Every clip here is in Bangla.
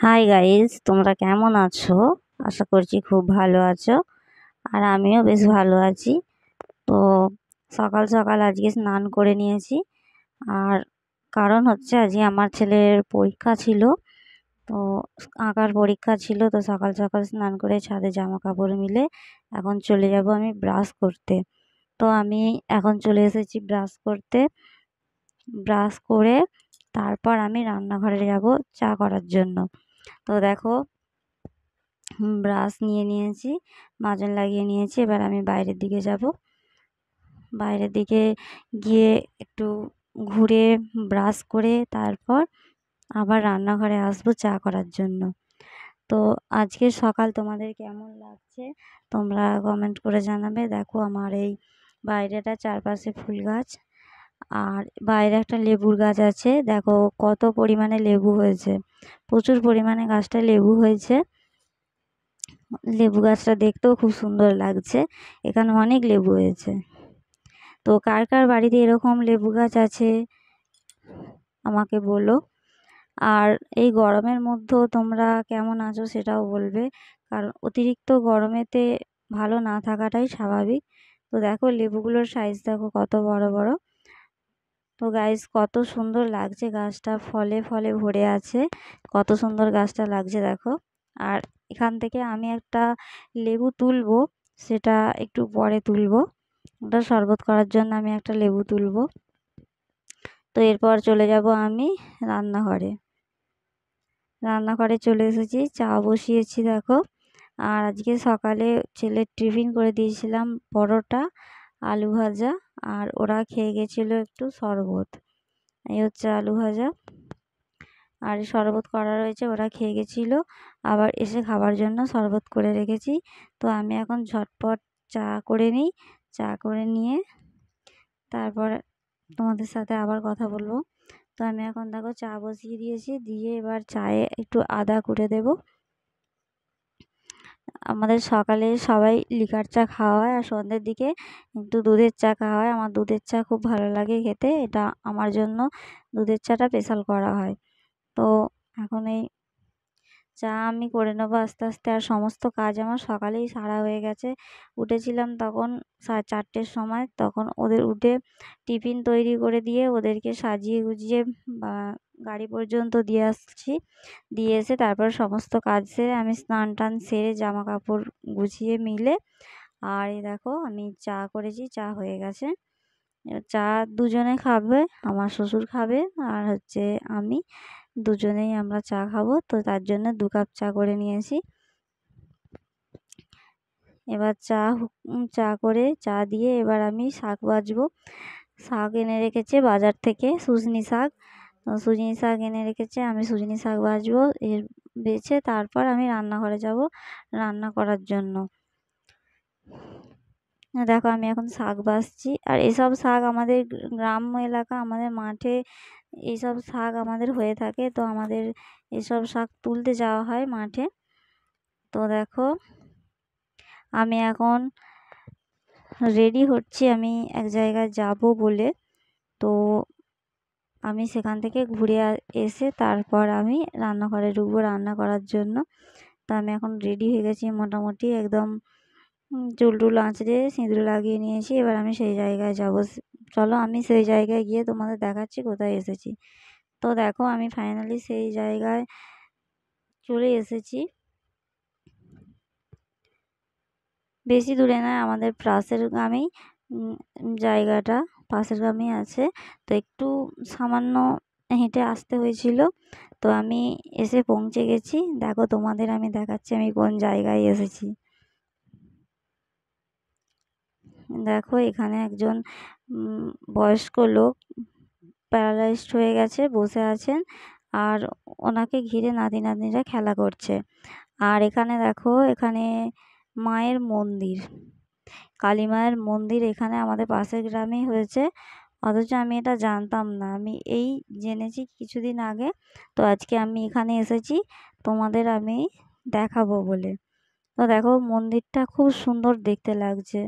হাই গাইস, তোমরা কেমন আছো? আশা করছি খুব ভালো আছো। আর আমিও বেশ ভালো আছি। তো সকাল সকাল আজকে স্নান করে নিয়েছি। আর কারণ হচ্ছে আজকে আমার ছেলের পরীক্ষা ছিল। তো আঁকার পরীক্ষা ছিল, তো সকাল সকাল স্নান করে ছাদে জামা কাপড় মিলে এখন চলে যাব আমি ব্রাশ করতে। তো আমি এখন চলে এসেছি ব্রাশ করতে। ব্রাশ করে তারপর আমি রান্নাঘরে যাব চা করার জন্য। তো দেখো, ব্রাশ নিয়ে নিয়েছি, মাজন লাগিয়ে নিয়েছি। এবার আমি বাইরের দিকে যাব। বাইরের দিকে গিয়ে একটু ঘুরে ব্রাশ করে তারপর আবার রান্নাঘরে আসবো চা করার জন্য। তো আজকের সকাল তোমাদের কেমন লাগছে তোমরা কমেন্ট করে জানাবে। দেখো আমার এই বাইরেটা চারপাশে ফুল গাছ, আর বাইরে একটা লেবুর গাছ আছে। দেখো কত পরিমাণে লেবু হয়েছে, প্রচুর পরিমাণে গাছটায় লেবু হয়েছে। লেবু গাছটা দেখতেও খুব সুন্দর লাগছে। এখানে অনেক লেবু হয়েছে। তো কার কার বাড়িতে এরকম লেবু গাছ আছে আমাকে বলো। আর এই গরমের মধ্যেও তোমরা কেমন আছো সেটাও বলবে, কারণ অতিরিক্ত গরমেতে ভালো না থাকাটাই স্বাভাবিক। তো দেখো লেবুগুলোর সাইজ দেখো কত বড় বড়। তো গাইস, কত সুন্দর লাগছে গাছটা, ফলে ফলে ভরে আছে। কত সুন্দর গাছটা লাগছে দেখো। আর এখান থেকে আমি একটা লেবু তুলবো, সেটা একটু পরে তুলবো। ওটা শরবত করার জন্য আমি একটা লেবু তুলবো। তো এরপর চলে যাব আমি রান্নাঘরে। রান্নাঘরে চলে এসেছি, চা বসিয়েছি দেখো। আর আজকে সকালে ছেলের টিফিন করে দিয়েছিলাম পরোটা, আলু ভাজা, আর ওরা খেয়ে গেছিলো একটু শরবত। এই হচ্ছে আলু ভাজা, আর শরবত করা রয়েছে, ওরা খেয়ে গেছিলো। আবার এসে খাবার জন্য শরবত করে রেখেছি। তো আমি এখন ঝটপট চা করে নিই। চা করে নিয়ে তারপর তোমাদের সাথে আবার কথা বলবো। তো আমি এখন দেখো চা বসিয়ে দিয়েছি, দিয়ে এবার চায়ে একটু আদা কুটে দেবো। আমাদের সকালে সবাই লিকার চা খাওয়া হয়, আর সন্ধ্যের দিকে একটু দুধের চা খাওয়া হয়। আমার দুধের চা খুব ভালো লাগে খেতে, এটা আমার জন্য দুধের চাটা স্পেশাল করা হয়। তো এখন এই চা আমি করে নেবো আস্তে আস্তে। আর সমস্ত কাজ আমার সকালেই সারা হয়ে গেছে। উঠেছিলাম তখন 4:30-র সময়, তখন ওদের উঠে টিফিন তৈরি করে দিয়ে ওদেরকে সাজিয়ে গুজিয়ে বা গাড়ি পর্যন্ত দিয়ে আসছি। দিয়ে এসে তারপর সমস্ত কাজ সেরে আমি স্নান টান সেরে জামা কাপড় গুছিয়ে মিলে, আর এই দেখো আমি চা করেছি, চা হয়ে গেছে। এবার চা দুজনে খাবে, আমার শ্বশুর খাবে আর হচ্ছে আমি, দুজনেই আমরা চা খাবো। তো তার জন্য 2 কাপ চা করে নিয়েছি। এবার চা করে চা দিয়ে এবার আমি শাক ভাজবো। শাক এনে রেখেছে বাজার থেকে, শুশনি শাক। শুশনি শাক এনে রেখেছে, আমি শুশনি শাক ভাজবো। এর বেছে তারপর আমি রান্নাঘরে যাব রান্না করার জন্য। দেখো আমি এখন শাক বাছছি। আর এসব শাক আমাদের গ্রাম্য এলাকা, আমাদের মাঠে এইসব শাক আমাদের হয়ে থাকে। তো আমাদের এসব শাক তুলতে যাওয়া হয় মাঠে। তো দেখো আমি এখন রেডি হচ্ছি, আমি এক জায়গায় যাব বলে। তো আমি সেখান থেকে ঘুরে এসে তারপর আমি রান্নাঘরে ঢুকবো রান্না করার জন্য। তো আমি এখন রেডি হয়ে গেছি মোটামুটি একদম, চুল টুল আঁচড়ে সিঁদুর লাগিয়ে নিয়েছি। এবার আমি সেই জায়গায় যাব। চলো আমি সেই জায়গায় গিয়ে তোমাদের দেখাচ্ছি কোথায় এসেছি। তো দেখো আমি ফাইনালি সেই জায়গায় চলে এসেছি। বেশি দূরে নয়, আমাদের পাশের গ্রামেই জায়গাটা পাশের গ্রামেই আছে। তো একটু সামান্য হেঁটে আসতে হয়েছিল। তো আমি এসে পৌঁছে গেছি। দেখো তোমাদের আমি দেখাচ্ছি আমি কোন জায়গায় এসেছি। দেখো এখানে একজন বয়স্ক লোক প্যারালাইজড হয়ে গেছে, বসে আছেন। আর ওনাকে ঘিরে নাতি নাতনিরা খেলা করছে। আর এখানে দেখো, এখানে মায়ের মন্দির, কালী মায়ের মন্দির এখানে আমাদের পাশের গ্রামেই হয়েছে। অথচ আমি এটা জানতাম না, আমি এই জেনেছি কিছুদিন আগে। তো আজকে আমি এখানে এসেছি তোমাদের আমি দেখাবো বলে। তো দেখো মন্দিরটা খুব সুন্দর দেখতে লাগছে,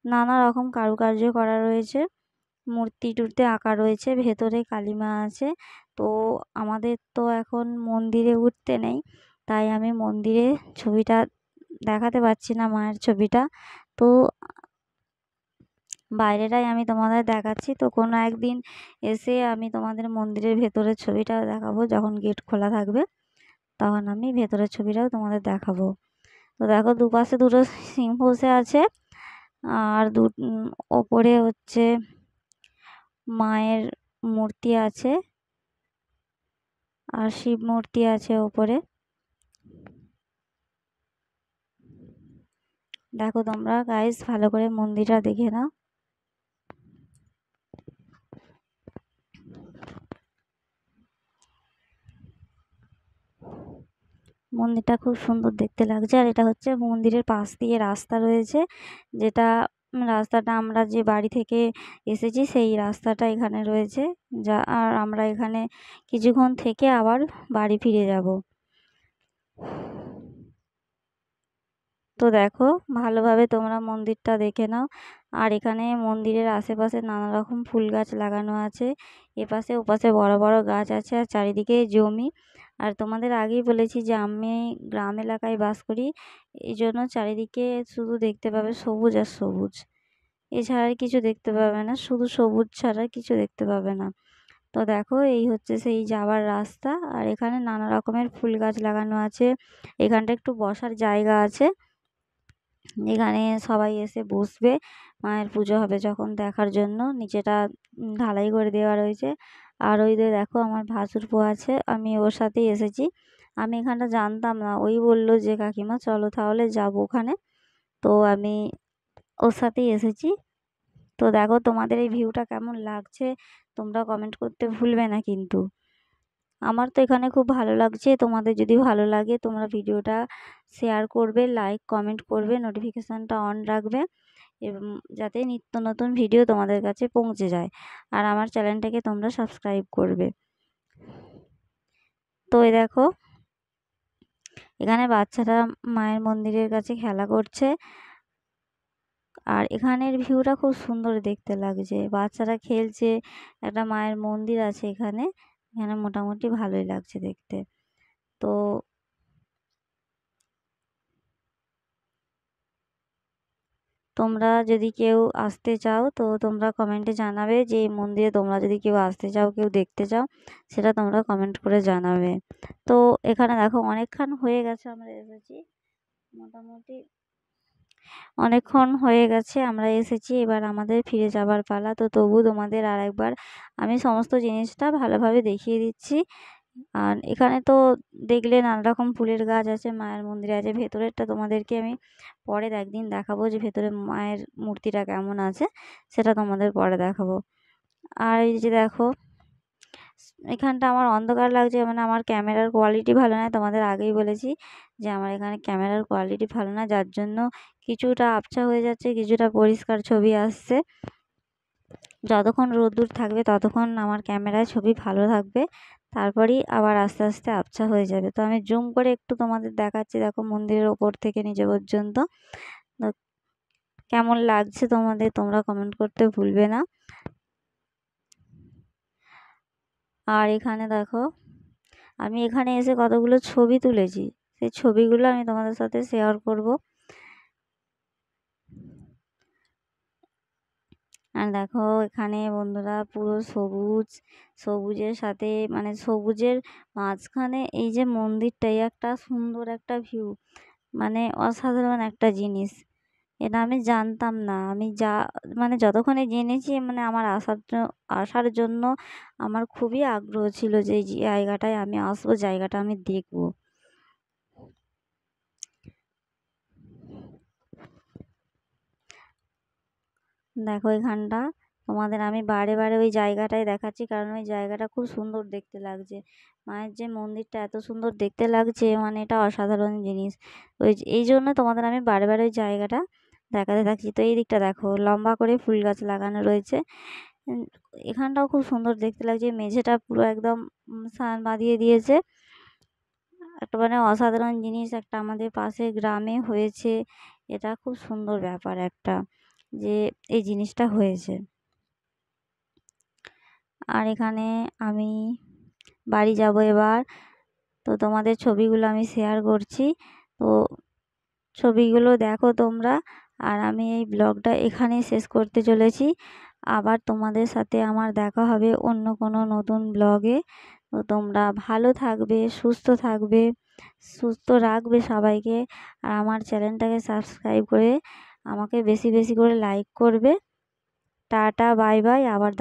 নানা রকম কারুকার্য করা রয়েছে, মূর্তি টুর্তি আঁকা রয়েছে, ভেতরে কালী মা আছে। তো আমাদের তো এখন মন্দিরে উঠতে নেই, তাই আমি মন্দিরে ছবিটা দেখাতে পারছি না, মায়ের ছবিটা। তো বাইরেটাই আমি তোমাদের দেখাচ্ছি। তো কোনো একদিন এসে আমি তোমাদের মন্দিরের ভেতরের ছবিটাও দেখাবো, যখন গেট খোলা থাকবে তখন আমি ভেতরের ছবিটাও তোমাদের দেখাবো। তো দেখো দুপাশে দুটো সিংহ বসে আছে, আর ওপরে হচ্ছে মায়ের মূর্তি আছে, আর শিব মূর্তি আছে ওপরে। দেখো তোমরা গাইস ভালো করে মন্দিরটা দেখে নাও। মন্দিরটা খুব সুন্দর দেখতে লাগছে। আর এটা হচ্ছে মন্দিরের পাশ দিয়ে রাস্তা রয়েছে, যেটা রাস্তাটা আমরা যে বাড়ি থেকে এসেছি সেই রাস্তাটা এখানে রয়েছে। আর আমরা এখানে কিছুক্ষণ থেকে আবার বাড়ি ফিরে যাব। তো দেখো ভালোভাবে তোমরা মন্দিরটা দেখে নাও। আর এখানে মন্দিরের আশেপাশে নানা রকম ফুল গাছ লাগানো আছে, এপাশে ওপাশে বড় বড় গাছ আছে, আর চারিদিকে জমি। আর তোমাদের আগেই বলেছি যে আমি গ্রাম এলাকায় বাস করি, এই জন্য চারিদিকে শুধু দেখতে পাবে সবুজ আর সবুজ, এছাড়া আর কিছু দেখতে পাবে না, শুধু সবুজ ছাড়া কিছু দেখতে পাবে না। তো দেখো এই হচ্ছে সেই যাওয়ার রাস্তা, আর এখানে নানা রকমের ফুল গাছ লাগানো আছে। এখানটা একটু বসার জায়গা আছে, এখানে সবাই এসে বসবে, মায়ের পুজো হবে যখন দেখার জন্য। নিচেটা ঢালাই করে দেওয়া রয়েছে। আর ওই যে দেখো আমার ভাসুরপো আছে, আমি ওর সাথেই এসেছি। আমি এখানটা জানতাম না, ওই বলল যে কাকিমা চলো তাহলে যাবো ওখানে, তো আমি ওর সাথেই এসেছি। তো দেখো তোমাদের এই ভিউটা কেমন লাগছে তোমরা কমেন্ট করতে ভুলবে না কিন্তু। আমার তো এখানে খুব ভালো লাগছে, তোমাদের যদি ভালো লাগে তোমরা ভিডিওটা শেয়ার করবে, লাইক কমেন্ট করবে, নোটিফিকেশানটা অন রাখবে, এবং যাতে নিত্য নতুন ভিডিও তোমাদের কাছে পৌঁছে যায়। আর আমার চ্যানেলটাকে তোমরা সাবস্ক্রাইব করবে। তো এই দেখো এখানে বাচ্চারা মায়ের মন্দিরের কাছে খেলা করছে, আর এখানের ভিউটা খুব সুন্দর দেখতে লাগছে, বাচ্চারা খেলছে, একটা মায়ের মন্দির আছে এখানে, এখানে মোটামুটি ভালোই লাগছে দেখতে। তো তোমরা যদি কেউ আসতে চাও তো তোমরা কমেন্টে জানাবে, যে এই মন্দিরে তোমরা যদি কেউ আসতে চাও, কেউ দেখতে চাও, সেটা তোমরা কমেন্ট করে জানাবে। তো এখানে দেখো অনেকক্ষণ হয়ে গেছে আমরা এসেছি, মোটামুটি অনেকক্ষণ হয়ে গেছে আমরা এসেছি, এবার আমাদের ফিরে যাবার পালা। তো তবু তোমাদের আর একবার আমি সমস্ত জিনিসটা ভালোভাবে দেখিয়ে দিচ্ছি। আর এখানে তো দেখলে নানা রকম ফুলের গাছ আছে, মায়ের মন্দির আছে, ভেতরেরটা তোমাদেরকে আমি পরে একদিন দেখাবো, যে ভেতরে মায়ের মূর্তিটা কেমন আছে সেটা তোমাদের পরে দেখাবো। আর এই যে দেখো এখানটা আমার অন্ধকার লাগছে, মানে আমার ক্যামেরার কোয়ালিটি ভালো নয়, তোমাদের আগেই বলেছি যে আমার এখানে ক্যামেরার কোয়ালিটি ভালো না, যার জন্য কিছুটা আবছা হয়ে যাচ্ছে, কিছুটা পরিষ্কার ছবি আসছে। যতক্ষণ রোদ্দুর থাকবে ততক্ষণ আমার ক্যামেরায় ছবি ভালো থাকবে, তারপরেই আবার আস্তে আস্তে আবছা হয়ে যাবে। তো আমি জুম করে একটু তোমাদের দেখাচ্ছি, দেখো মন্দিরের ওপর থেকে নিচে পর্যন্ত। তো কেমন লাগছে তোমাদের তোমরা কমেন্ট করতে ভুলবে না। আর এখানে দেখো আমি এখানে এসে কতগুলো ছবি তুলেছি, সেই ছবিগুলো আমি তোমাদের সাথে শেয়ার করব। আর দেখো এখানে বন্ধুরা পুরো সবুজ, সবুজের সাথে মানে সবুজের মাঝখানে এই যে মন্দিরটা, এই একটা সুন্দর একটা ভিউ, মানে অসাধারণ একটা জিনিস। এটা আমি জানতাম না, আমি মানে যতক্ষণে জেনেছি, মানে আমার আসার জন্য আমার খুবই আগ্রহ ছিল যে এই জায়গাটায় আমি আসবো, জায়গাটা আমি দেখব। দেখো এখানটা তোমাদের আমি বারে বারে ওই জায়গাটাই দেখাচ্ছি, কারণ ওই জায়গাটা খুব সুন্দর দেখতে লাগছে, মায়ের যে মন্দিরটা এত সুন্দর দেখতে লাগছে, মানে এটা অসাধারণ জিনিস। এই জন্য তোমাদের আমি বারে বারে ওই জায়গাটা দেখাতে থাকছি। তো এই দিকটা দেখো লম্বা করে ফুল গাছ লাগানো রয়েছে, উম, এখানটাও খুব সুন্দর দেখতে লাগছে, মেঝেটা পুরো একদম সান বাঁধিয়ে দিয়েছে। একটা মানে অসাধারণ জিনিস একটা আমাদের পাশে গ্রামে হয়েছে, এটা খুব সুন্দর ব্যাপার একটা, যে এই জিনিসটা হয়েছে। আর এখানে আমি বাড়ি যাব এবার। তো তোমাদের ছবিগুলো আমি শেয়ার করছি, তো ছবিগুলো দেখো তোমরা। আর আমি এই ব্লগটা এখানেই শেষ করতে চলেছি। আবার তোমাদের সাথে আমার দেখা হবে অন্য কোনো নতুন ব্লগে। তো তোমরা ভালো থাকবে, সুস্থ থাকবে, সুস্থ রাখবে সবাইকে। আর আমার চ্যানেলটাকে সাবস্ক্রাইব করে আমাকে বেশি বেশি করে লাইক করবে। টাটা, বাই বাই, আবার